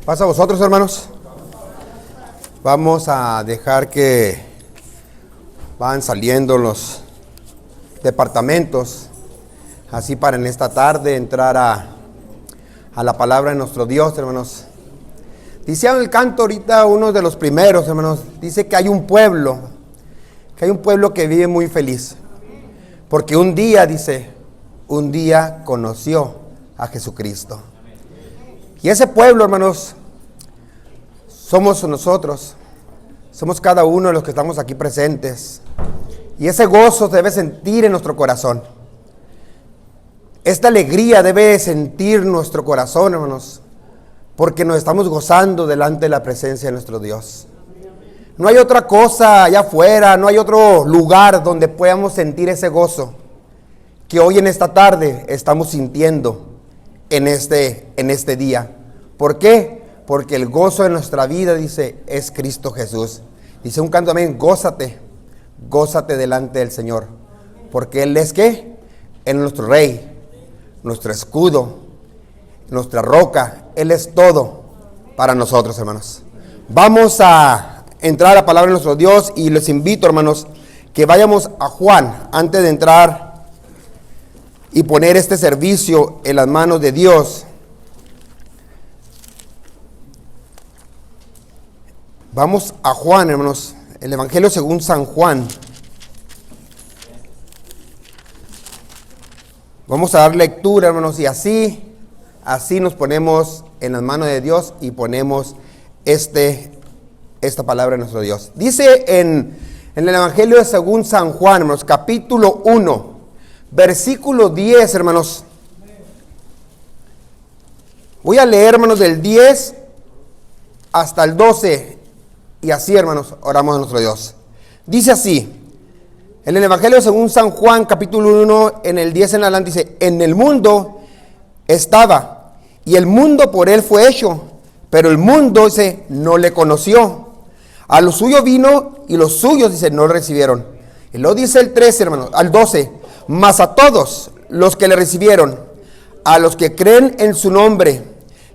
Pasa a vosotros, hermanos. Vamos a dejar que van saliendo los departamentos, así para en esta tarde entrar a la palabra de nuestro Dios, hermanos. Dice en el canto ahorita, uno de los primeros, hermanos, dice que hay un pueblo que vive muy feliz, porque un día conoció a Jesucristo. Y ese pueblo, hermanos, somos nosotros, somos cada uno de los que estamos aquí presentes. Y ese gozo se debe sentir en nuestro corazón. Esta alegría debe sentir nuestro corazón, hermanos, porque nos estamos gozando delante de la presencia de nuestro Dios. No hay otra cosa allá afuera, no hay otro lugar donde podamos sentir ese gozo que hoy en esta tarde estamos sintiendo en este día. ¿Por qué? Porque el gozo de nuestra vida, dice, es Cristo Jesús. Dice un canto también, gózate delante del Señor, porque Él es ¿qué? Él es nuestro Rey, nuestro escudo, nuestra roca. Él es todo para nosotros, hermanos. Vamos a entrar a la palabra de nuestro Dios y les invito, hermanos, que vayamos a Juan antes de entrar y poner este servicio en las manos de Dios. Vamos a Juan, hermanos, el Evangelio según San Juan. Vamos a dar lectura, hermanos, y así nos ponemos en las manos de Dios y ponemos esta palabra de nuestro Dios. Dice en el Evangelio según San Juan, hermanos, capítulo 1, versículo 10, hermanos. Voy a leer, hermanos, del 10 hasta el 12. Y así, hermanos, oramos a nuestro Dios. Dice así, en el Evangelio según San Juan, capítulo 1, en el 10 en adelante, dice: en el mundo estaba, y el mundo por él fue hecho, pero el mundo, dice, no le conoció. A lo suyo vino, y los suyos, dice, no lo recibieron. Y luego dice el 13, hermanos, al 12, mas a todos los que le recibieron, a los que creen en su nombre,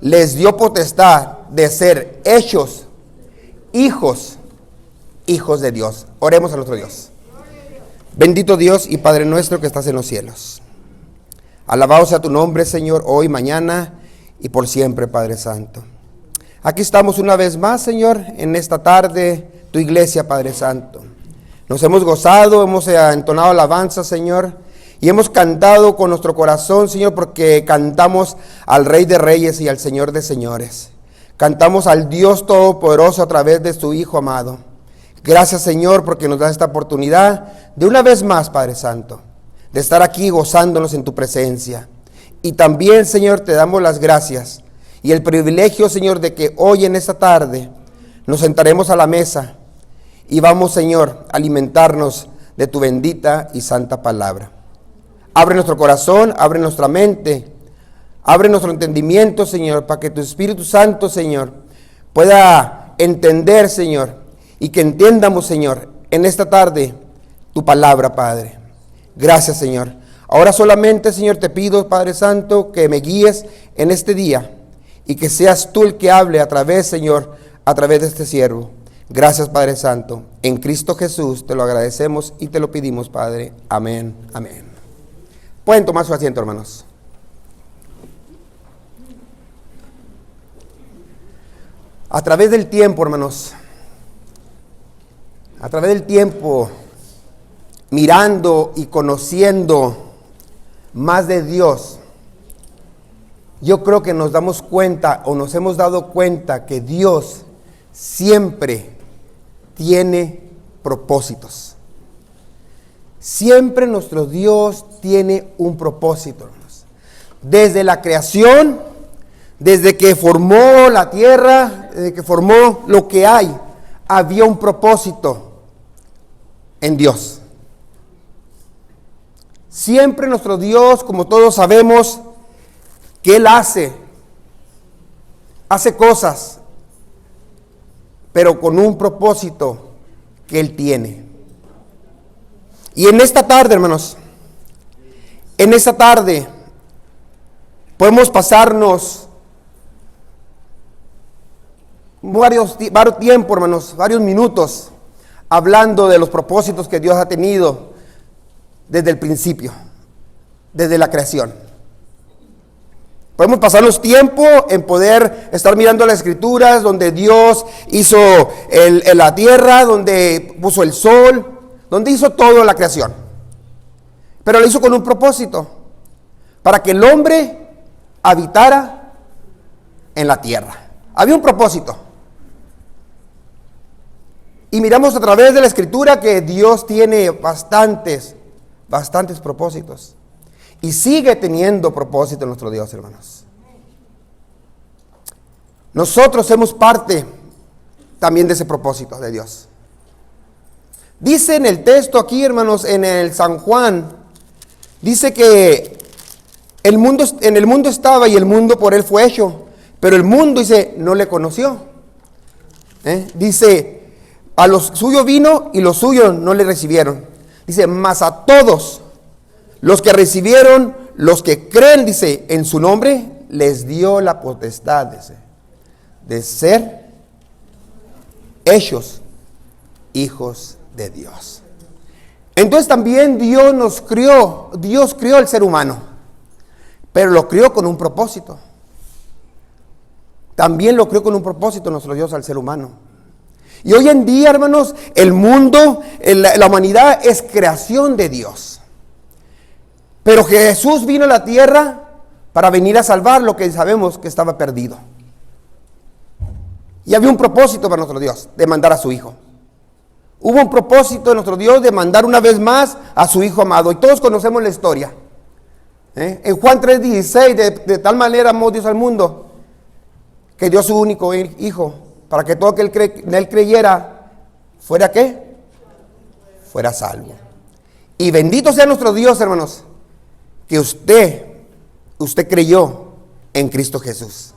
les dio potestad de ser hechos hijos de Dios. Oremos a nuestro Dios. Bendito Dios y Padre nuestro que estás en los cielos. Alabado sea tu nombre, Señor, hoy, mañana y por siempre, Padre Santo. Aquí estamos una vez más, Señor, en esta tarde, tu iglesia, Padre Santo. Nos hemos gozado, hemos entonado alabanza, Señor, y hemos cantado con nuestro corazón, Señor, porque cantamos al Rey de Reyes y al Señor de Señores. Cantamos al Dios Todopoderoso a través de su Hijo amado. Gracias, Señor, porque nos das esta oportunidad de una vez más, Padre Santo, de estar aquí gozándonos en tu presencia. Y también, Señor, te damos las gracias y el privilegio, Señor, de que hoy en esta tarde nos sentaremos a la mesa y vamos, Señor, a alimentarnos de tu bendita y santa palabra. Abre nuestro corazón, abre nuestra mente, abre nuestro entendimiento, Señor, para que tu Espíritu Santo, Señor, pueda entender, Señor, y que entiendamos, Señor, en esta tarde tu palabra, Padre. Gracias, Señor. Ahora solamente, Señor, te pido, Padre Santo, que me guíes en este día y que seas tú el que hable a través, Señor, a través de este siervo. Gracias, Padre Santo. En Cristo Jesús te lo agradecemos y te lo pedimos, Padre. Amén, amén. Pueden tomar su asiento, hermanos. A través del tiempo, hermanos, a través del tiempo, mirando y conociendo más de Dios, yo creo que nos damos cuenta o nos hemos dado cuenta que Dios siempre tiene propósitos. Siempre nuestro Dios tiene un propósito, hermanos. Desde la creación, desde que formó la tierra, desde que formó lo que hay, había un propósito en Dios. Siempre nuestro Dios, como todos sabemos, que Él hace cosas, pero con un propósito que Él tiene. Y en esta tarde, hermanos, podemos pasarnos varios tiempos, hermanos, varios minutos, hablando de los propósitos que Dios ha tenido desde el principio, desde la creación. Podemos pasarnos tiempo en poder estar mirando las escrituras, donde Dios hizo la tierra, donde puso el sol, donde hizo toda la creación. Pero lo hizo con un propósito, para que el hombre habitara en la tierra. Había un propósito. Y miramos a través de la escritura que Dios tiene bastantes propósitos. Y sigue teniendo propósito nuestro Dios, hermanos. Nosotros somos parte también de ese propósito de Dios. Dice en el texto aquí, hermanos, en el San Juan, dice que en el mundo estaba y el mundo por él fue hecho, pero el mundo, dice, no le conoció. Dice, a los suyos vino y los suyos no le recibieron. Dice, mas a todos los que recibieron, los que creen, dice, en su nombre, les dio la potestad, dice, de ser hechos hijos de Dios. Entonces también Dios crió al ser humano, pero lo crió con un propósito. También lo crió con un propósito nuestro Dios al ser humano. Y hoy en día, hermanos, el mundo, la humanidad es creación de Dios. Pero Jesús vino a la tierra para venir a salvar lo que sabemos que estaba perdido. Y había un propósito para nuestro Dios, de mandar a su Hijo. Hubo un propósito de nuestro Dios de mandar una vez más a su Hijo amado. Y todos conocemos la historia. En Juan 3:16, de tal manera amó Dios al mundo, que dio su único Hijo, para que todo aquel que en él creyera, ¿fuera qué? Fuera salvo. Y bendito sea nuestro Dios, hermanos, que usted creyó en Cristo Jesús.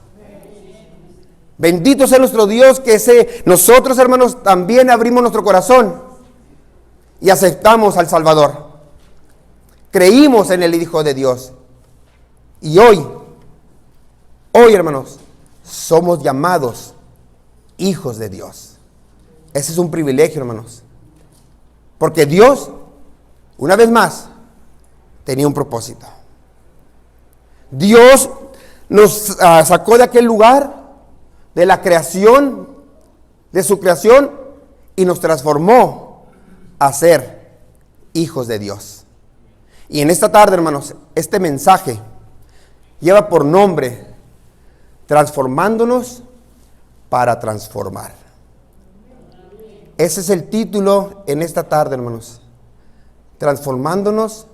Bendito sea nuestro Dios que nosotros, hermanos, también abrimos nuestro corazón y aceptamos al Salvador. Creímos en el Hijo de Dios. Y hoy, hermanos, somos llamados hijos de Dios. Ese es un privilegio, hermanos. Porque Dios, una vez más, tenía un propósito. Dios nos sacó de aquel lugar, de la creación, de su creación, y nos transformó a ser hijos de Dios. Y en esta tarde, hermanos, este mensaje lleva por nombre Transformándonos para transformar. Ese es el título en esta tarde, hermanos. Transformándonos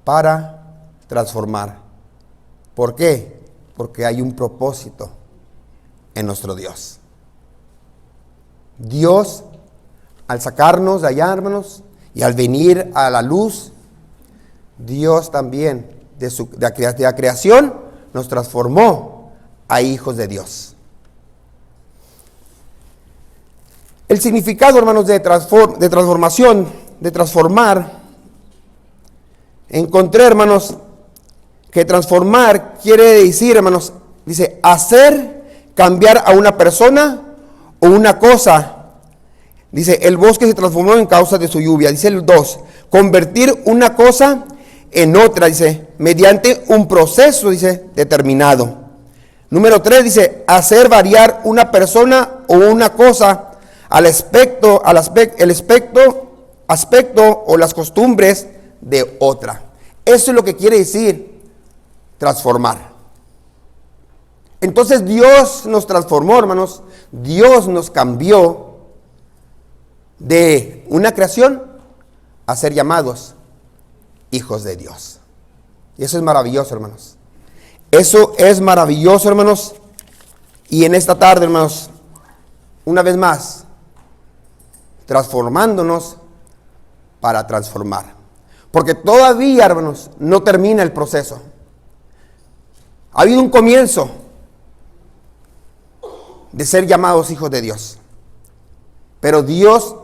para transformar. ¿Por qué? Porque hay un propósito en nuestro Dios. Dios, al sacarnos de allá, hermanos, y al venir a la luz, Dios también, de la creación, nos transformó a hijos de Dios. El significado, hermanos, de transformación, de transformar, encontré, hermanos, que transformar quiere decir, hermanos, dice, hacer cambiar a una persona o una cosa. Dice, el bosque se transformó en causa de su lluvia. Dice el 2, convertir una cosa en otra, dice, mediante un proceso, dice, determinado. Número 3, dice, hacer variar una persona o una cosa al aspecto o las costumbres de otra. Eso es lo que quiere decir transformar. Entonces Dios nos transformó, hermanos. Dios nos cambió de una creación a ser llamados hijos de Dios. Y eso es maravilloso, hermanos. Eso es maravilloso, hermanos. Y en esta tarde, hermanos, una vez más, transformándonos para transformar. Porque todavía, hermanos, no termina el proceso. Ha habido un comienzo de ser llamados hijos de Dios. Pero Dios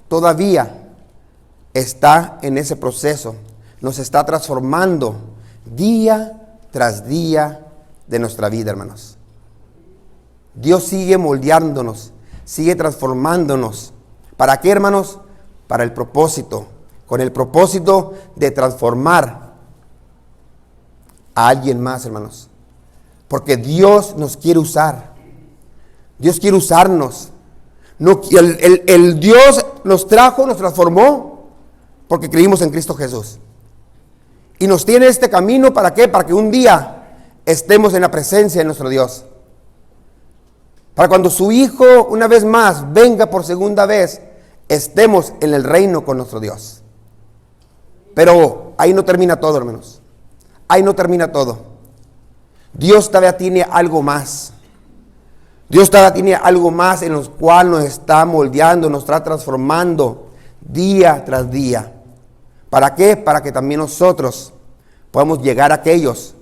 todavía está en ese proceso. Nos está transformando día tras día de nuestra vida, hermanos. Dios sigue moldeándonos sigue transformándonos. ¿Para qué, hermanos? Para el propósito, con el propósito de transformar a alguien más, hermanos. Porque Dios nos quiere usar. Dios quiere usarnos. No, el Dios nos trajo, nos transformó, porque creímos en Cristo Jesús. Y nos tiene este camino, ¿para qué? Para que un día estemos en la presencia de nuestro Dios. Para cuando su Hijo, una vez más, venga por segunda vez, estemos en el reino con nuestro Dios. Pero ahí no termina todo, hermanos. Ahí no termina todo. Dios todavía tiene algo más. Dios todavía tiene algo más en lo cual nos está moldeando, nos está transformando día tras día. ¿Para qué? Para que también nosotros podamos llegar a aquellos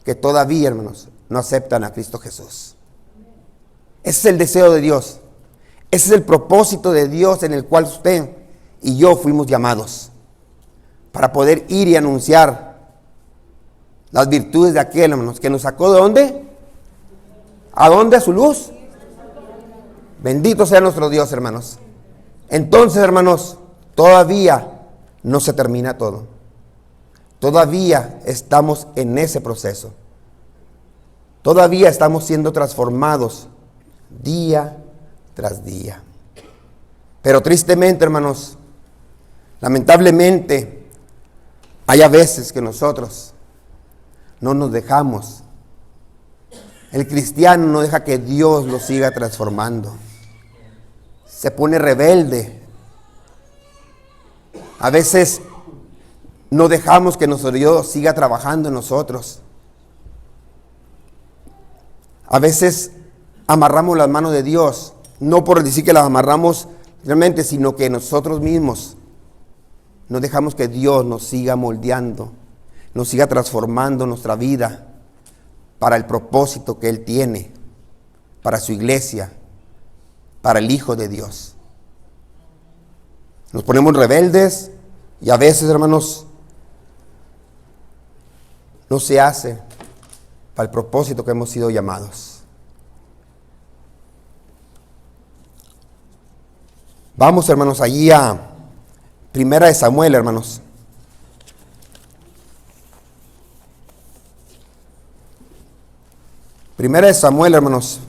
que todavía, hermanos, no aceptan a Cristo Jesús. Ese es el deseo de Dios. Ese es el propósito de Dios en el cual usted y yo fuimos llamados. Para poder ir y anunciar las virtudes de aquel, hermanos, que nos sacó ¿de dónde? ¿A dónde? ¿A su luz? Bendito sea nuestro Dios, hermanos. Entonces, hermanos, todavía no se termina todo. Todavía estamos en ese proceso. Todavía estamos siendo transformados día tras día. Pero tristemente, hermanos, lamentablemente, hay a veces que nosotros no nos dejamos. El cristiano no deja que Dios lo siga transformando. Se pone rebelde. A veces no dejamos que nuestro Dios siga trabajando en nosotros. A veces amarramos las manos de Dios, no por decir que las amarramos realmente, sino que nosotros mismos no dejamos que Dios nos siga moldeando, nos siga transformando nuestra vida para el propósito que Él tiene, para su iglesia, para el Hijo de Dios. Nos ponemos rebeldes y a veces, hermanos, no se hace para el propósito que hemos sido llamados. Vamos, hermanos, allí a Primera de Samuel, hermanos. Primera de Samuel, hermanos.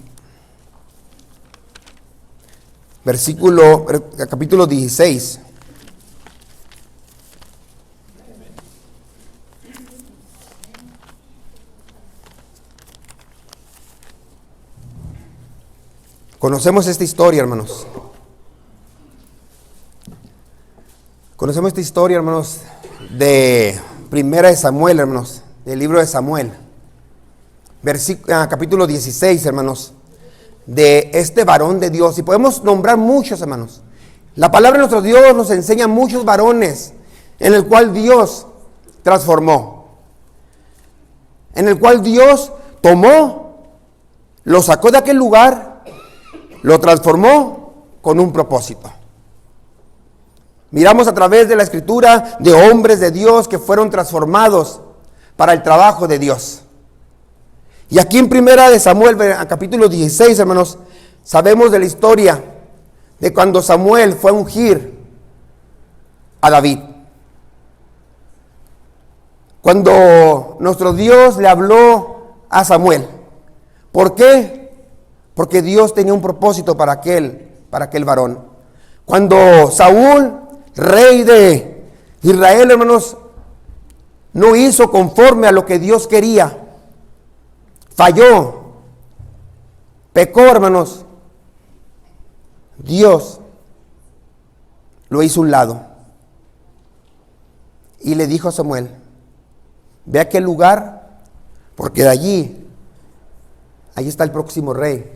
Capítulo 16. Conocemos esta historia, hermanos. Conocemos esta historia, hermanos, de Primera de Samuel, hermanos, del libro de Samuel. Capítulo 16, hermanos, de este varón de Dios. Y podemos nombrar muchos, hermanos. La palabra de nuestro Dios nos enseña muchos varones en el cual Dios transformó. En el cual Dios tomó, lo sacó de aquel lugar, lo transformó con un propósito. Miramos a través de la escritura de hombres de Dios que fueron transformados para el trabajo de Dios. Y aquí en Primera de Samuel, capítulo 16, hermanos, sabemos de la historia de cuando Samuel fue a ungir a David. Cuando nuestro Dios le habló a Samuel. ¿Por qué? Porque Dios tenía un propósito para aquel varón. Cuando Saúl, rey de Israel, hermanos, no hizo conforme a lo que Dios quería, falló, pecó, hermanos, Dios lo hizo a un lado y le dijo a Samuel: ve a aquel lugar, porque de allí está el próximo rey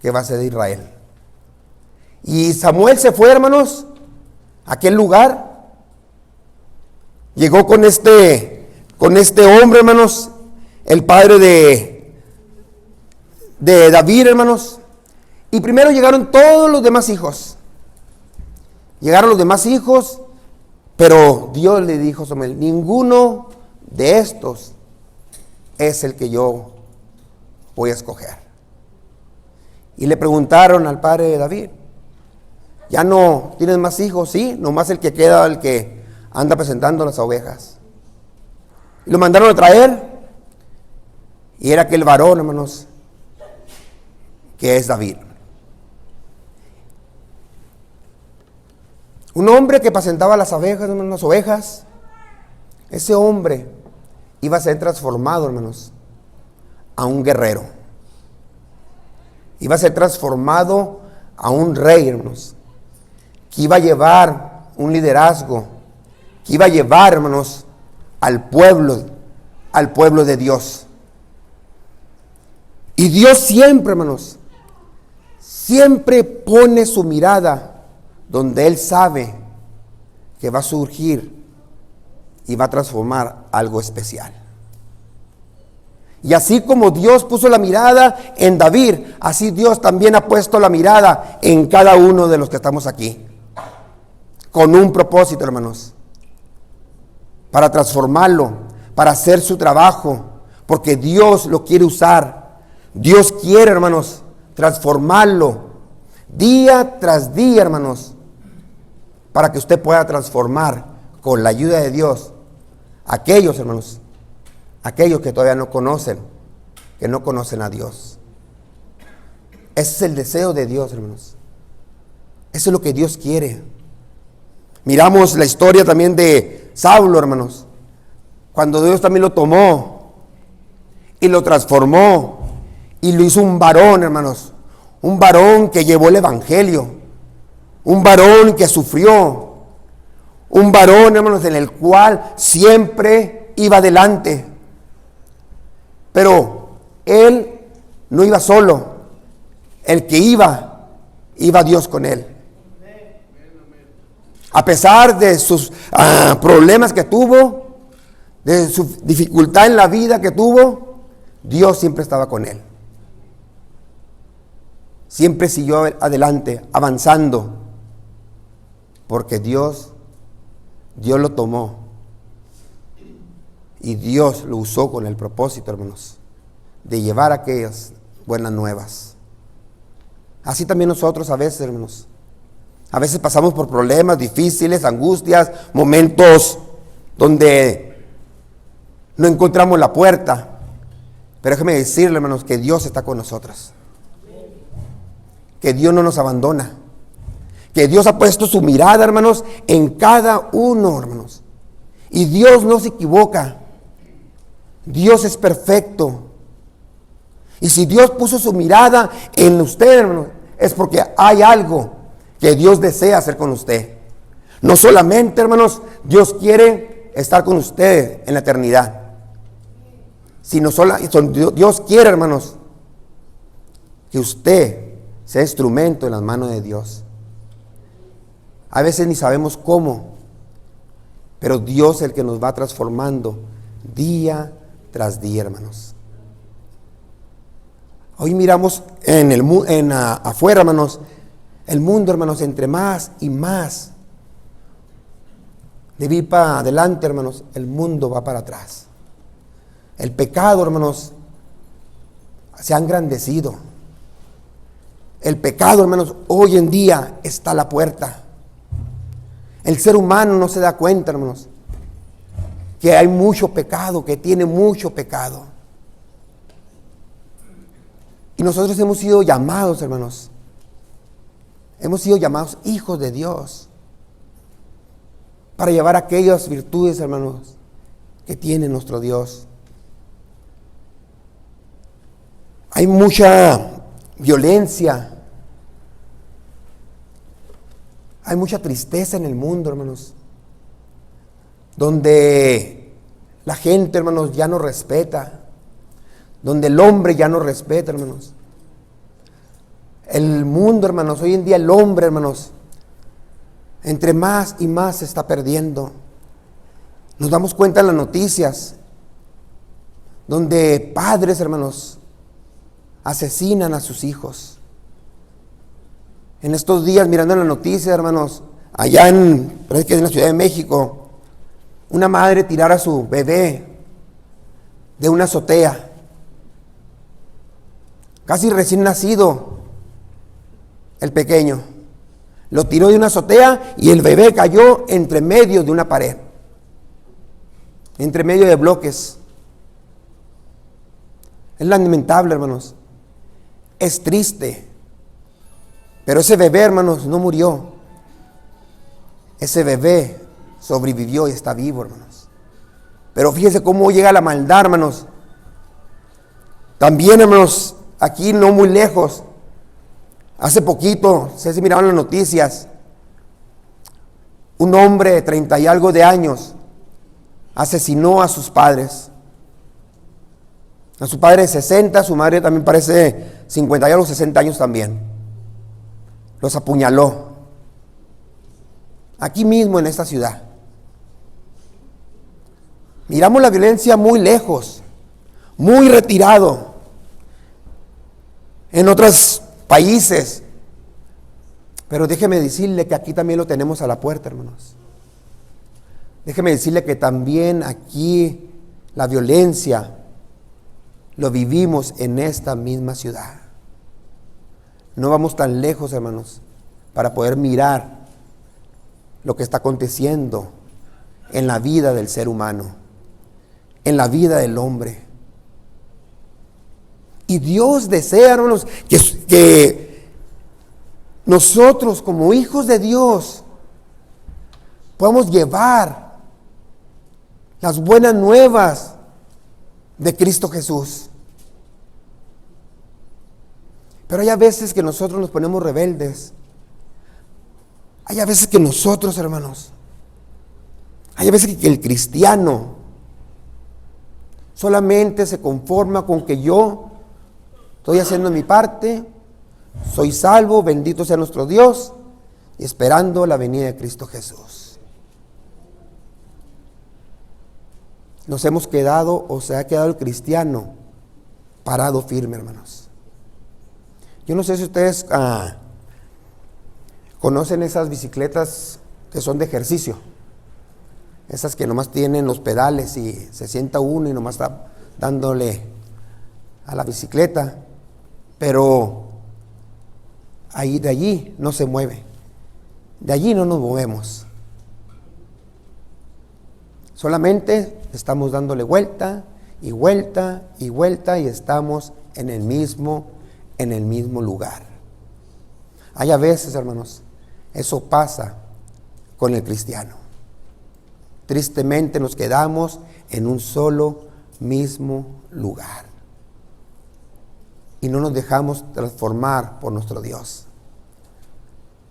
que va a ser de Israel. Y Samuel se fue, hermanos, a aquel lugar. Llegó con este hombre, hermanos, el padre de David, hermanos. Y primero llegaron todos los demás hijos. Llegaron los demás hijos, pero Dios le dijo a Samuel: ninguno de estos es el que yo voy a escoger. Y le preguntaron al padre de David, ¿ya no tienes más hijos? Sí, nomás el que queda, el que anda presentando las ovejas. Y lo mandaron a traer. Y era aquel varón, hermanos, que es David. Un hombre que presentaba las ovejas, hermanos, las ovejas. Ese hombre iba a ser transformado, hermanos, a un guerrero. Iba a ser transformado a un rey, hermanos, que iba a llevar un liderazgo, que iba a llevar, hermanos, al pueblo de Dios. Y Dios siempre, hermanos, siempre pone su mirada donde Él sabe que va a surgir y va a transformar algo especial. Y así como Dios puso la mirada en David, así Dios también ha puesto la mirada en cada uno de los que estamos aquí. Con un propósito, hermanos. Para transformarlo, para hacer su trabajo, porque Dios lo quiere usar. Dios quiere, hermanos, transformarlo día tras día, hermanos, para que usted pueda transformar con la ayuda de Dios aquellos, hermanos, aquellos que todavía no conocen, que no conocen a Dios. Ese es el deseo de Dios, hermanos. Eso es lo que Dios quiere. Miramos la historia también de Saulo, hermanos, cuando Dios también lo tomó y lo transformó y lo hizo un varón, hermanos, un varón que llevó el evangelio, un varón que sufrió, un varón, hermanos, en el cual siempre iba adelante. Pero él no iba solo, el que iba Dios con él. A pesar de sus problemas que tuvo, de su dificultad en la vida que tuvo, Dios siempre estaba con él. Siempre siguió adelante, avanzando, porque Dios lo tomó y Dios lo usó con el propósito, hermanos, de llevar aquellas buenas nuevas. Así también nosotros a veces, hermanos, a veces pasamos por problemas difíciles, angustias, momentos donde no encontramos la puerta. Pero déjeme decirle, hermanos, que Dios está con nosotros. Que Dios no nos abandona. Que Dios ha puesto su mirada, hermanos, en cada uno, hermanos. Y Dios no se equivoca. Dios es perfecto. Y si Dios puso su mirada en usted, hermanos, es porque hay algo que Dios desea hacer con usted. No solamente, hermanos, Dios quiere estar con usted en la eternidad, sino Dios quiere, hermanos, que usted sea instrumento en las manos de Dios. A veces ni sabemos cómo, pero Dios es el que nos va transformando día tras día, hermanos. Hoy miramos afuera, hermanos, el mundo, hermanos, entre más y más de ir para adelante, hermanos, el mundo va para atrás. El pecado, hermanos, se ha engrandecido. El pecado, hermanos, hoy en día está a la puerta. El ser humano no se da cuenta, hermanos, que hay mucho pecado, que tiene mucho pecado. Y nosotros hemos sido llamados, hermanos, hemos sido llamados hijos de Dios para llevar aquellas virtudes, hermanos, que tiene nuestro Dios. Hay mucha violencia, hay mucha tristeza en el mundo, hermanos, donde la gente, hermanos, ya no respeta, donde el hombre ya no respeta, hermanos. El mundo, hermanos, hoy en día el hombre, hermanos, entre más y más se está perdiendo. Nos damos cuenta en las noticias, donde padres, hermanos, asesinan a sus hijos. En estos días, mirando en las noticias, hermanos, allá parece que es en la Ciudad de México, una madre tirar a su bebé de una azotea, casi recién nacido, el pequeño. Lo tiró de una azotea y el bebé cayó entre medio de una pared, entre medio de bloques. Es lamentable, hermanos. Es triste. Pero ese bebé, hermanos, no murió. Ese bebé sobrevivió y está vivo, hermanos. Pero fíjense cómo llega la maldad, hermanos. También, hermanos, aquí no muy lejos, hace poquito, no sé si miraron las noticias, un hombre de 30 y algo de años asesinó a sus padres. A su padre de 60, su madre también parece 50 y algo, 60 años también. Los apuñaló. Aquí mismo en esta ciudad. Miramos la violencia muy lejos, muy retirado. En otros países. Pero déjeme decirle que aquí también lo tenemos a la puerta, hermanos. Déjeme decirle que también aquí la violencia lo vivimos en esta misma ciudad. No vamos tan lejos, hermanos, para poder mirar lo que está aconteciendo en la vida del ser humano, en la vida del hombre. Y Dios desea, hermanos, que nosotros como hijos de Dios podamos llevar las buenas nuevas de Cristo Jesús. Pero hay a veces que nosotros nos ponemos rebeldes. Hay a veces que nosotros, hermanos, hay a veces que el cristiano solamente se conforma con que yo estoy haciendo mi parte, soy salvo, bendito sea nuestro Dios, y esperando la venida de Cristo Jesús. Nos hemos quedado, o se ha quedado el cristiano parado firme, hermanos. Yo no sé si ustedes conocen esas bicicletas que son de ejercicio, esas que nomás tienen los pedales y se sienta uno y nomás está dándole a la bicicleta, pero de allí no se mueve, de allí no nos movemos, solamente estamos dándole vuelta y vuelta y vuelta y estamos en el mismo lugar. Hay a veces, hermanos, eso pasa con el cristiano. Tristemente nos quedamos en un solo mismo lugar y no nos dejamos transformar por nuestro Dios.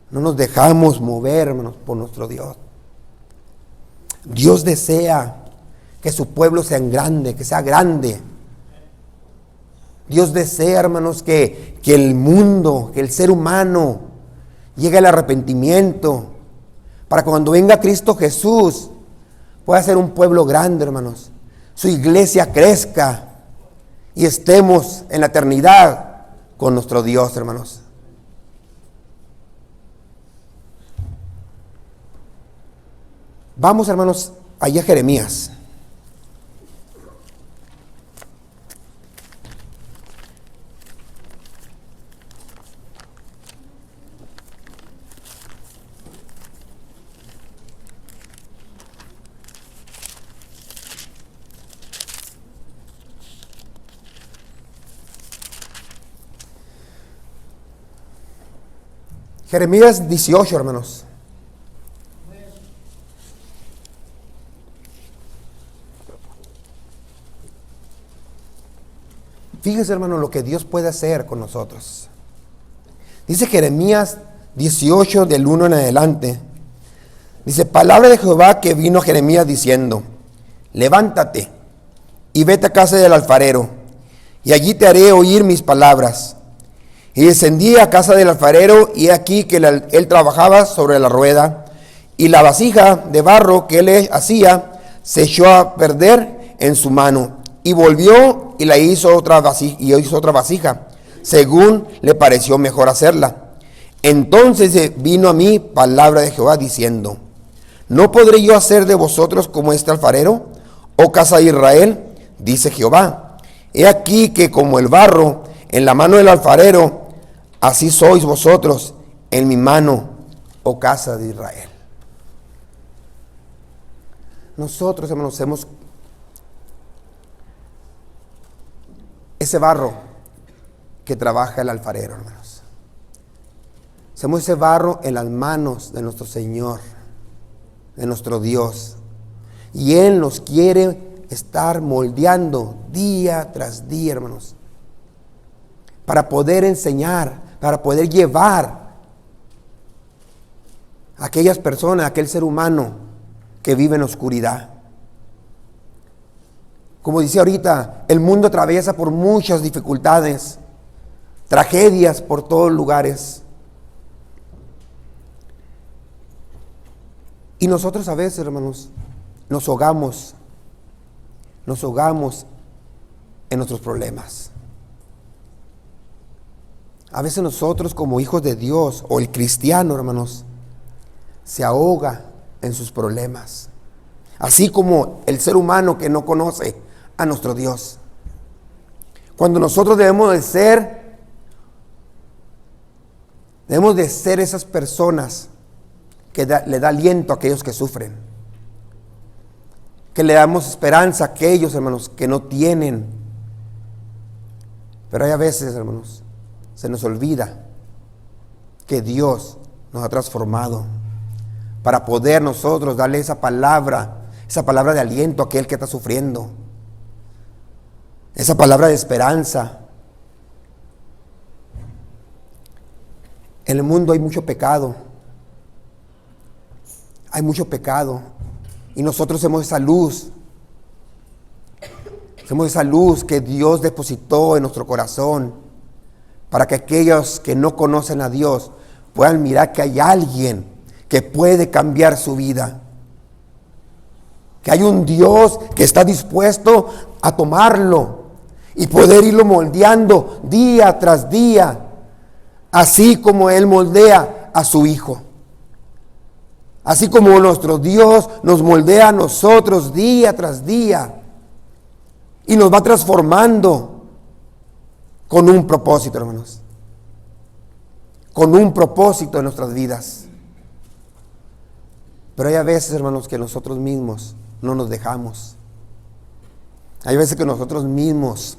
No nos dejamos mover, hermanos, por nuestro Dios. Dios desea que su pueblo sea grande, que sea grande. Dios desea, hermanos, que el mundo, que el ser humano llegue al arrepentimiento, para que cuando venga Cristo Jesús pueda ser un pueblo grande, hermanos. Su iglesia crezca y estemos en la eternidad con nuestro Dios, hermanos. Vamos, hermanos, allá a Jeremías. Jeremías 18, hermanos. Fíjense, hermanos, lo que Dios puede hacer con nosotros. Dice Jeremías 18, del 1 en adelante. Dice: palabra de Jehová que vino a Jeremías diciendo: levántate y vete a casa del alfarero, y allí te haré oír mis palabras. Y descendí a casa del alfarero, y aquí que él trabajaba sobre la rueda, y la vasija de barro que él hacía se echó a perder en su mano, y volvió y la hizo otra vasija, según le pareció mejor hacerla. Entonces vino a mí palabra de Jehová diciendo: ¿no podré yo hacer de vosotros como este alfarero, oh casa de Israel? Dice Jehová: he aquí que como el barro en la mano del alfarero, así sois vosotros en mi mano, oh casa de Israel. Nosotros, hermanos, somos ese barro que trabaja el alfarero, hermanos. Somos ese barro en las manos de nuestro Señor, de nuestro Dios. Y Él nos quiere estar moldeando día tras día, hermanos, para poder enseñar, para poder llevar a aquellas personas, a aquel ser humano que vive en oscuridad. Como dice ahorita, el mundo atraviesa por muchas dificultades, tragedias por todos lugares. Y nosotros a veces, hermanos, nos ahogamos en nuestros problemas. A veces nosotros como hijos de Dios, o el cristiano, hermanos, se ahoga en sus problemas. Así como el ser humano que no conoce a nuestro Dios. Cuando nosotros debemos de ser esas personas que le da aliento a aquellos que sufren, que le damos esperanza a aquellos, hermanos, que no tienen. Pero hay a veces, hermanos, se nos olvida que Dios nos ha transformado para poder nosotros darle esa palabra de aliento a aquel que está sufriendo, esa palabra de esperanza. En el mundo hay mucho pecado, y nosotros somos esa luz que Dios depositó en nuestro corazón, para que aquellos que no conocen a Dios puedan mirar que hay alguien que puede cambiar su vida, que hay un Dios que está dispuesto a tomarlo y poder irlo moldeando día tras día, así como Él moldea a su Hijo. Así como nuestro Dios nos moldea a nosotros día tras día y nos va transformando con un propósito, hermanos. Con un propósito en nuestras vidas. Pero hay a veces, hermanos, que nosotros mismos no nos dejamos. Hay veces que nosotros mismos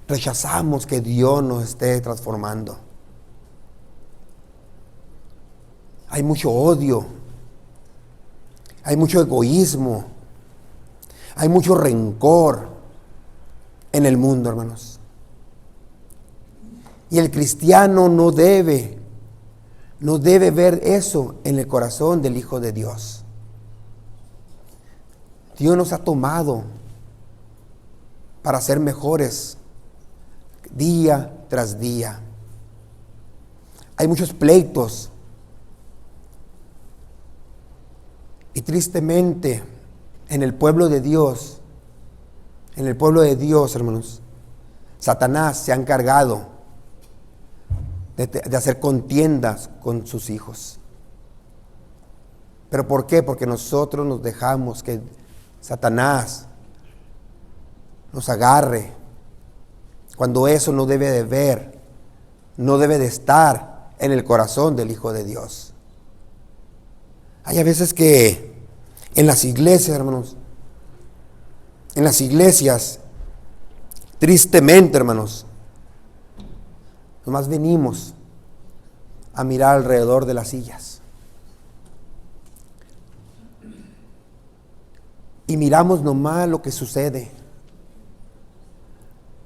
rechazamos que Dios nos esté transformando. Hay mucho odio, hay mucho egoísmo, hay mucho rencor en el mundo, hermanos. Y el cristiano no debe ver eso en el corazón del Hijo de Dios. Dios nos ha tomado para ser mejores día tras día. Hay muchos pleitos. Y tristemente, en el pueblo de Dios, hermanos, Satanás se ha encargado de hacer contiendas con sus hijos. ¿Pero por qué? Porque nosotros nos dejamos que Satanás nos agarre, cuando eso no debe de estar en el corazón del Hijo de Dios. Hay a veces que en las iglesias, hermanos, tristemente, hermanos, nomás venimos a mirar alrededor de las sillas y miramos nomás lo que sucede,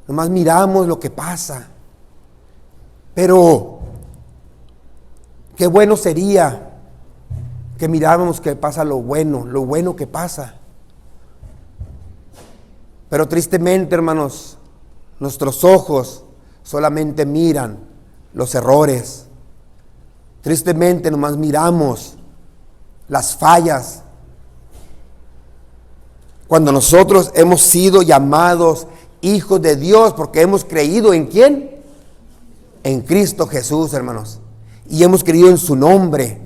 nomás miramos lo que pasa. Pero qué bueno sería que miráramos que pasa lo bueno que pasa. Pero tristemente, hermanos, nuestros ojos solamente miran los errores. Tristemente nomás miramos las fallas. Cuando nosotros hemos sido llamados hijos de Dios porque hemos creído ¿en quién? En Cristo Jesús, hermanos. Y hemos creído en su nombre.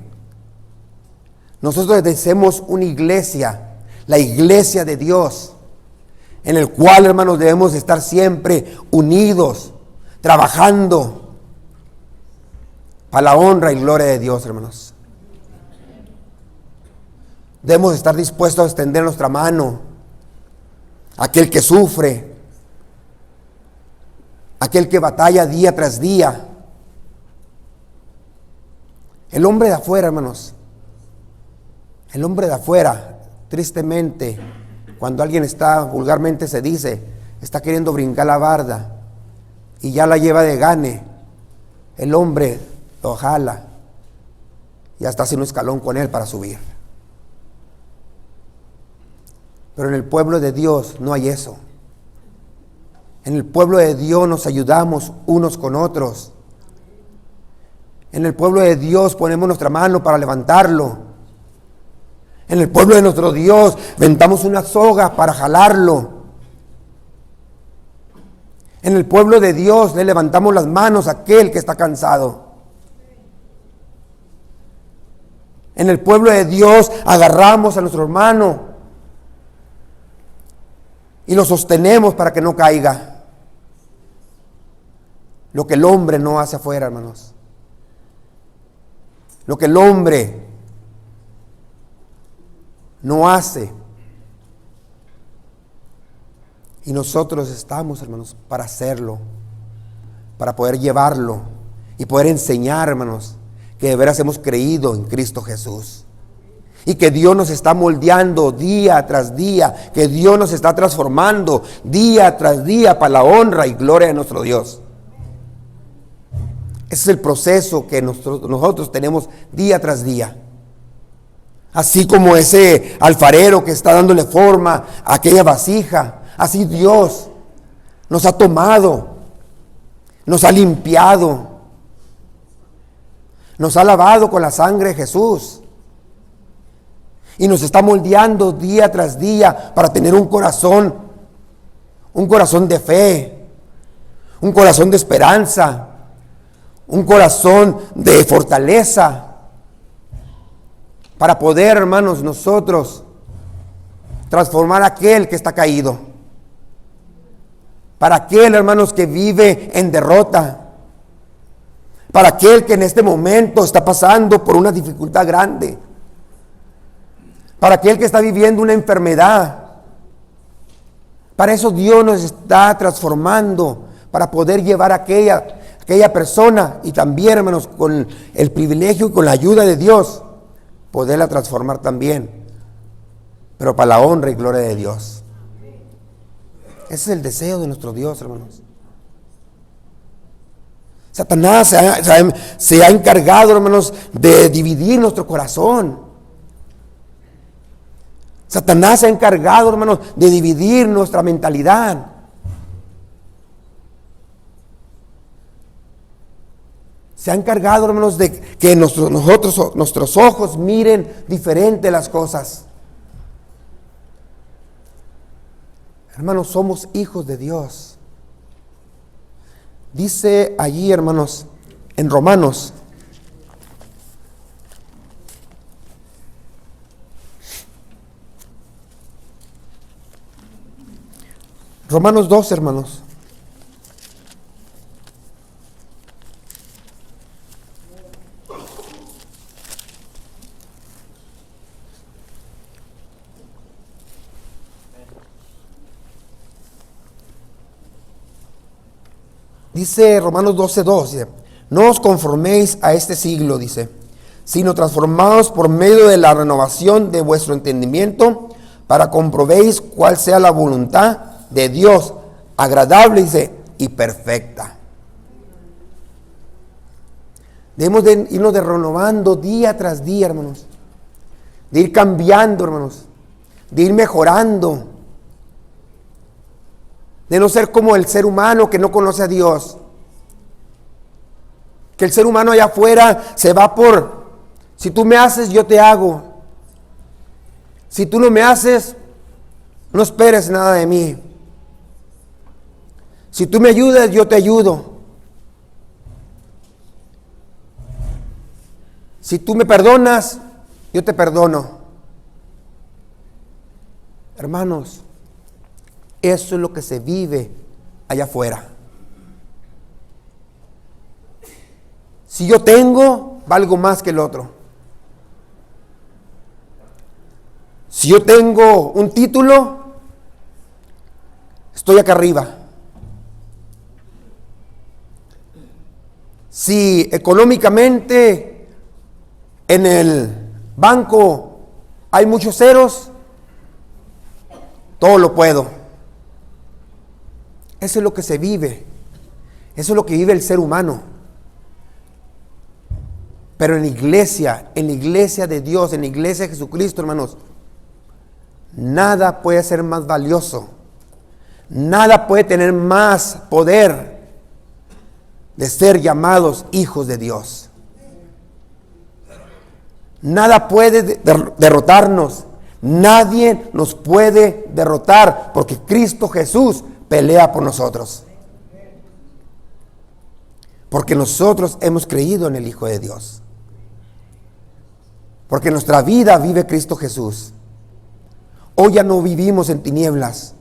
Nosotros deseamos una iglesia, la iglesia de Dios, en el cual, hermanos, debemos estar siempre unidos, trabajando para la honra y gloria de Dios, hermanos. Debemos estar dispuestos a extender nuestra mano a aquel que sufre, aquel que batalla día tras día. El hombre de afuera, hermanos, el hombre de afuera, tristemente, cuando alguien está, vulgarmente se dice, está queriendo brincar la barda y ya la lleva de gane, el hombre lo jala y hasta hace un escalón con él para subir. Pero en el pueblo de Dios no hay eso. En el pueblo de Dios nos ayudamos unos con otros. En el pueblo de Dios ponemos nuestra mano para levantarlo. En el pueblo de nuestro Dios vendamos una soga para jalarlo. En el pueblo de Dios le levantamos las manos a aquel que está cansado. En el pueblo de Dios agarramos a nuestro hermano y lo sostenemos para que no caiga. Lo que el hombre no hace afuera, hermanos. Lo que el hombre no hace. Y nosotros estamos, hermanos, para hacerlo, para poder llevarlo y poder enseñar, hermanos, que de veras hemos creído en Cristo Jesús. Y que Dios nos está moldeando día tras día, que Dios nos está transformando día tras día para la honra y gloria de nuestro Dios. Ese es el proceso que nosotros tenemos día tras día. Así como ese alfarero que está dándole forma a aquella vasija, así Dios nos ha tomado, nos ha limpiado, nos ha lavado con la sangre de Jesús. Y nos está moldeando día tras día para tener un corazón de fe, un corazón de esperanza, un corazón de fortaleza, para poder, hermanos, nosotros transformar a aquel que está caído, para aquel, hermanos, que vive en derrota, para aquel que en este momento está pasando por una dificultad grande, para aquel que está viviendo una enfermedad. Para eso Dios nos está transformando, para poder llevar a aquella persona, y también, hermanos, con el privilegio y con la ayuda de Dios, poderla transformar también, pero para la honra y gloria de Dios. Ese es el deseo de nuestro Dios, hermanos. Satanás se ha encargado, hermanos, de dividir nuestro corazón. Satanás se ha encargado, hermanos, de dividir nuestra mentalidad. Se ha encargado, hermanos, de que nuestros ojos miren diferente las cosas. Hermanos, somos hijos de Dios. Dice allí, hermanos, en Romanos, Romanos 2, hermanos. Dice Romanos 12:2, dice, no os conforméis a este siglo, dice, sino transformaos por medio de la renovación de vuestro entendimiento, para comprobéis cuál sea la voluntad de Dios, agradable, dice, y perfecta. Debemos de irnos renovando día tras día, hermanos, de ir cambiando, hermanos, de ir mejorando, de no ser como el ser humano que no conoce a Dios, que el ser humano allá afuera se va por, si tú me haces, yo te hago, si tú no me haces, no esperes nada de mí, si tú me ayudas, yo te ayudo, si tú me perdonas, yo te perdono. Hermanos, eso es lo que se vive allá afuera. Si yo tengo, valgo más que el otro. Si yo tengo un título, estoy acá arriba. Si económicamente en el banco hay muchos ceros, todo lo puedo. Eso es lo que se vive. Eso es lo que vive el ser humano. Pero en la iglesia de Dios, en la iglesia de Jesucristo, hermanos, nada puede ser más valioso. Nada puede tener más poder de ser llamados hijos de Dios. Nada puede derrotarnos. Nadie nos puede derrotar porque Cristo Jesús pelea por nosotros. Porque nosotros hemos creído en el Hijo de Dios. Porque nuestra vida vive Cristo Jesús. Hoy ya no vivimos en tinieblas.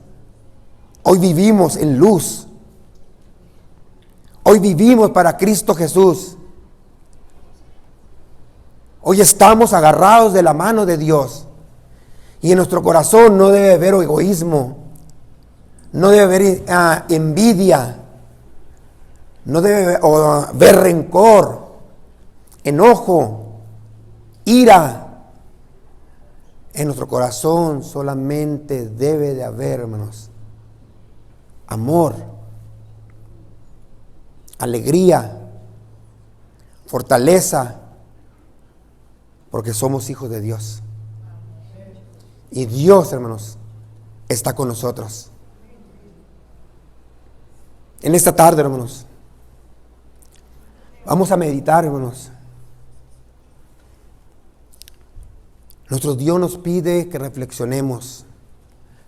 Hoy vivimos en luz. Hoy vivimos para Cristo Jesús. Hoy estamos agarrados de la mano de Dios. Y en nuestro corazón no debe haber egoísmo. No debe haber envidia. No debe haber rencor, enojo, ira. En nuestro corazón solamente debe de haber, hermanos, amor, alegría, fortaleza, porque somos hijos de Dios. Y Dios, hermanos, está con nosotros. En esta tarde, hermanos, vamos a meditar, hermanos. Nuestro Dios nos pide que reflexionemos,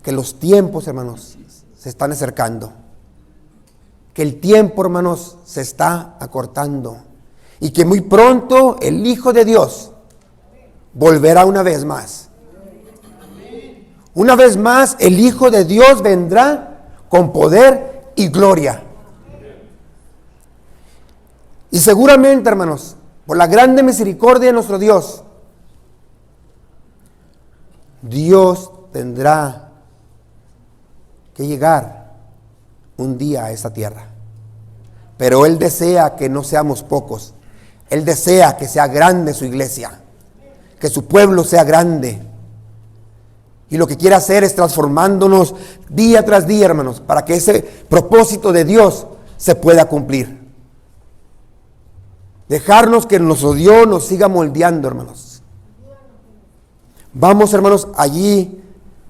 que los tiempos, hermanos, se están acercando, que el tiempo, hermanos, se está acortando y que muy pronto el Hijo de Dios volverá una vez más. Una vez más el Hijo de Dios vendrá con poder y gloria. Y seguramente, hermanos, por la grande misericordia de nuestro Dios, Dios tendrá que llegar un día a esta tierra. Pero Él desea que no seamos pocos. Él desea que sea grande su iglesia, que su pueblo sea grande. Y lo que quiere hacer es transformándonos día tras día, hermanos, para que ese propósito de Dios se pueda cumplir. Dejarnos que nuestro Dios nos siga moldeando, hermanos. Vamos, hermanos, allí,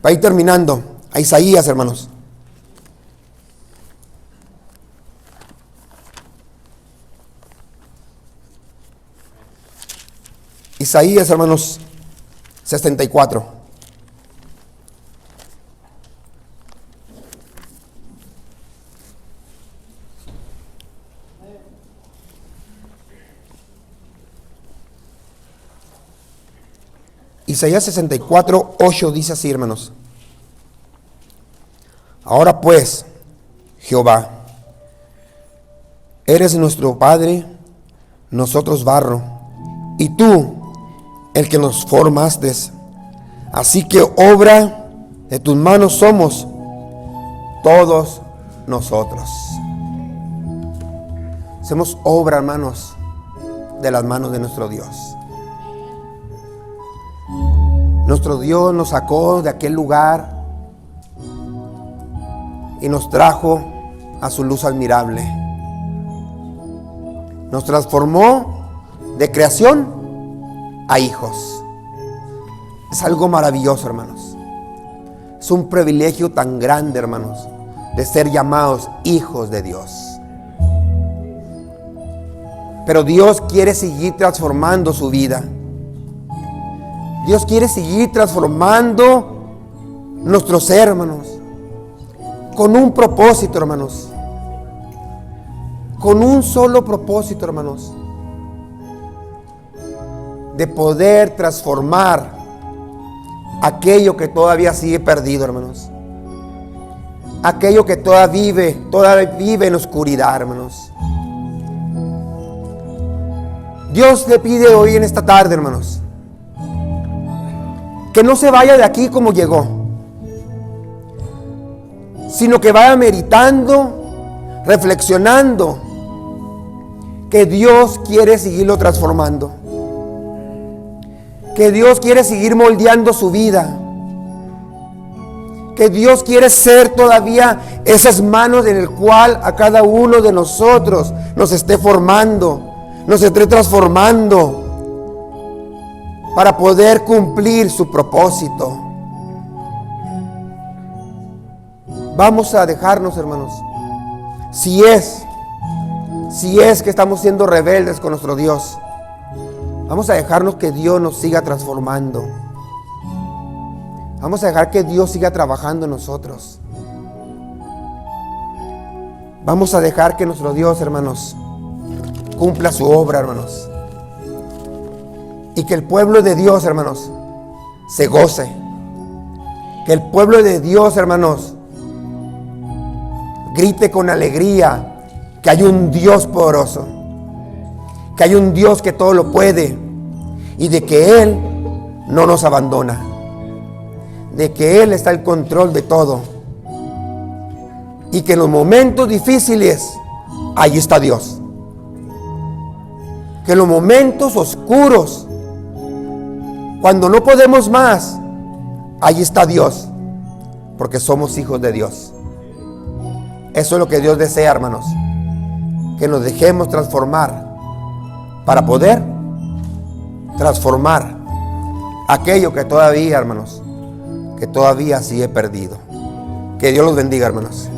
para ir terminando, a Isaías, hermanos. Isaías, hermanos, 64. Isaías 64, 8 dice así, hermanos. Ahora pues, Jehová, eres nuestro Padre, nosotros barro, y tú, el que nos formaste. Así que obra de tus manos somos todos nosotros. Somos obra, hermanos, de las manos de nuestro Dios. Nuestro Dios nos sacó de aquel lugar y nos trajo a su luz admirable. Nos transformó de creación a hijos. Es algo maravilloso, hermanos. Es un privilegio tan grande, hermanos, de ser llamados hijos de Dios. Pero Dios quiere seguir transformando su vida. Dios quiere seguir transformando nuestro ser, hermanos, con un propósito, hermanos, con un solo propósito, hermanos, de poder transformar aquello que todavía sigue perdido, hermanos, aquello que todavía vive en oscuridad, hermanos. Dios le pide hoy en esta tarde, hermanos, que no se vaya de aquí como llegó, sino que vaya meditando, reflexionando, que Dios quiere seguirlo transformando, que Dios quiere seguir moldeando su vida, que Dios quiere ser todavía esas manos en el cual a cada uno de nosotros nos esté formando, nos esté transformando para poder cumplir su propósito. Vamos a dejarnos, hermanos, si es que estamos siendo rebeldes con nuestro Dios, vamos a dejarnos que Dios nos siga transformando. Vamos a dejar que Dios siga trabajando en nosotros. Vamos a dejar que nuestro Dios, hermanos, cumpla su obra, hermanos. Y que el pueblo de Dios, hermanos, se goce. Que el pueblo de Dios, hermanos, grite con alegría que hay un Dios poderoso, que hay un Dios que todo lo puede y de que Él no nos abandona, de que Él está al control de todo y que en los momentos difíciles ahí está Dios, que en los momentos oscuros, cuando no podemos más, ahí está Dios, porque somos hijos de Dios. Eso es lo que Dios desea, hermanos, que nos dejemos transformar para poder transformar aquello que todavía, hermanos, que todavía sigue perdido. Que Dios los bendiga, hermanos.